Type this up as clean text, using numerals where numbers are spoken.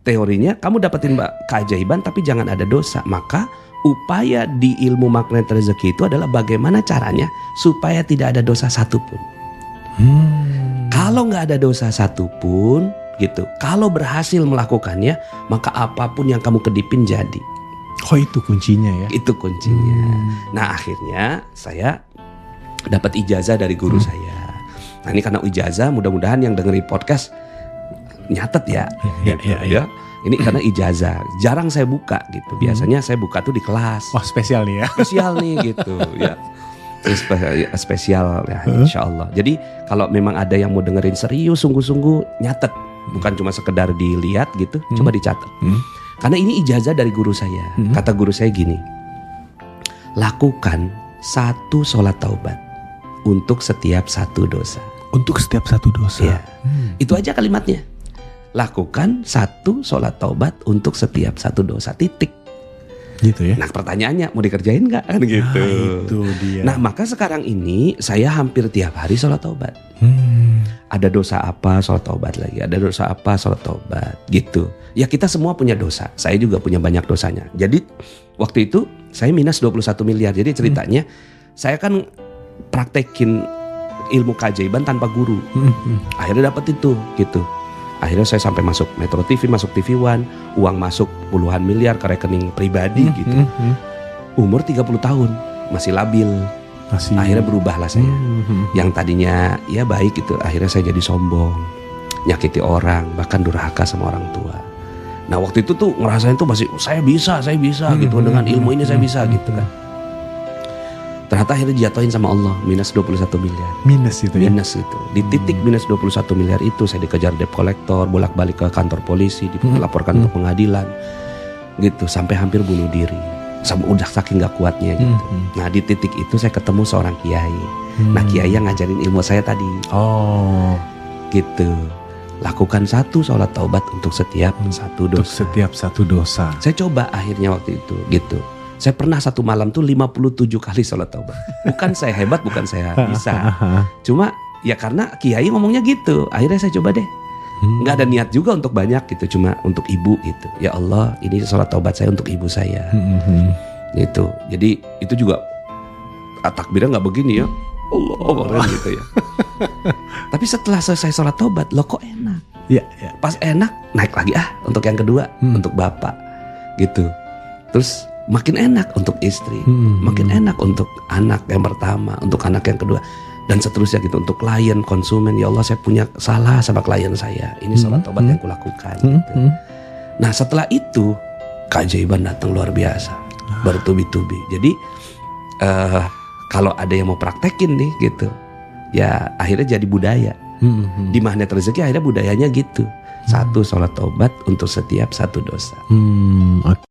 teorinya kamu dapetin keajaiban tapi jangan ada dosa. Maka upaya di ilmu magnet rezeki itu adalah bagaimana caranya supaya tidak ada dosa satupun. Kalau nggak ada dosa satupun gitu, kalau berhasil melakukannya, maka apapun yang kamu kedipin jadi. Oh, itu kuncinya ya? Itu kuncinya. Nah, akhirnya saya dapat ijazah dari guru saya. Nah, ini karena ijazah, mudah-mudahan yang dengerin podcast nyatet ya. Ya. Ini karena ijazah, jarang saya buka gitu. Biasanya saya buka tuh di kelas. Wah, spesial nih ya. Spesial nih gitu ya. Spesial ya, insya Allah. Jadi kalau memang ada yang mau dengerin serius, sungguh-sungguh, nyatet. Bukan cuma sekedar dilihat gitu, coba dicatat. Karena ini ijazah dari guru saya. Kata guru saya gini, lakukan 1 sholat taubat untuk setiap 1 dosa. Untuk setiap 1 dosa. Ya. Itu aja kalimatnya. Lakukan 1 sholat taubat untuk setiap 1 dosa, titik. Gitu ya. Nah, pertanyaannya mau dikerjain nggak kan gitu. Nah, itu dia. Nah, maka sekarang ini saya hampir tiap hari sholat taubat. Ada dosa apa, sholat taubat lagi. Ada dosa apa, sholat taubat gitu. Ya, kita semua punya dosa. Saya juga punya banyak dosanya. Jadi waktu itu saya minus 21 miliar. Jadi ceritanya saya kan praktekin ilmu keajaiban tanpa guru. Akhirnya dapet itu gitu. Akhirnya saya sampai masuk Metro TV, masuk TV One, uang masuk puluhan miliar ke rekening pribadi gitu. Umur 30 tahun, masih labil. Akhirnya berubahlah saya. Yang tadinya ya baik gitu, akhirnya saya jadi sombong, nyakiti orang, bahkan durhaka sama orang tua. Nah, waktu itu tuh ngerasain tuh masih saya bisa gitu, dengan ilmu ini saya bisa gitu kan. Ternyata akhirnya dijatuhin sama Allah minus 21 miliar. Minus itu ya? Minus itu. Di titik minus 21 miliar itu saya dikejar debt collector, bolak-balik ke kantor polisi, dilaporkan ke pengadilan. Gitu, sampai hampir bunuh diri. Udah saking gak kuatnya gitu. Nah, di titik itu saya ketemu seorang kiai. Nah, kiai yang ngajarin ilmu saya tadi. Oh. Gitu. Lakukan 1 sholat taubat untuk setiap 1 dosa. Untuk setiap 1 dosa. Saya coba akhirnya waktu itu gitu. Saya pernah satu malam tuh 57 kali sholat taubat. Bukan saya hebat, bukan saya bisa. Cuma ya karena kiai ngomongnya gitu. Akhirnya saya coba deh. Nggak ada niat juga untuk banyak gitu. Cuma untuk ibu gitu. Ya Allah, ini sholat taubat saya untuk ibu saya. Gitu. Jadi itu juga takbirnya nggak begini ya. Allah gitu ya. Tapi setelah selesai sholat taubat, loh kok enak. Ya. Pas enak, naik lagi untuk yang kedua, untuk bapak. Gitu. Terus makin enak untuk istri, makin enak untuk anak yang pertama, untuk anak yang kedua, dan seterusnya gitu. Untuk klien, konsumen, ya Allah saya punya salah sama klien saya, ini sholat taubat yang kulakukan gitu. Nah, setelah itu keajaiban datang luar biasa, bertubi-tubi. Jadi kalau ada yang mau praktekin nih gitu, ya akhirnya jadi budaya. Di magnet rezeki akhirnya budayanya gitu, 1 sholat taubat untuk setiap 1 dosa.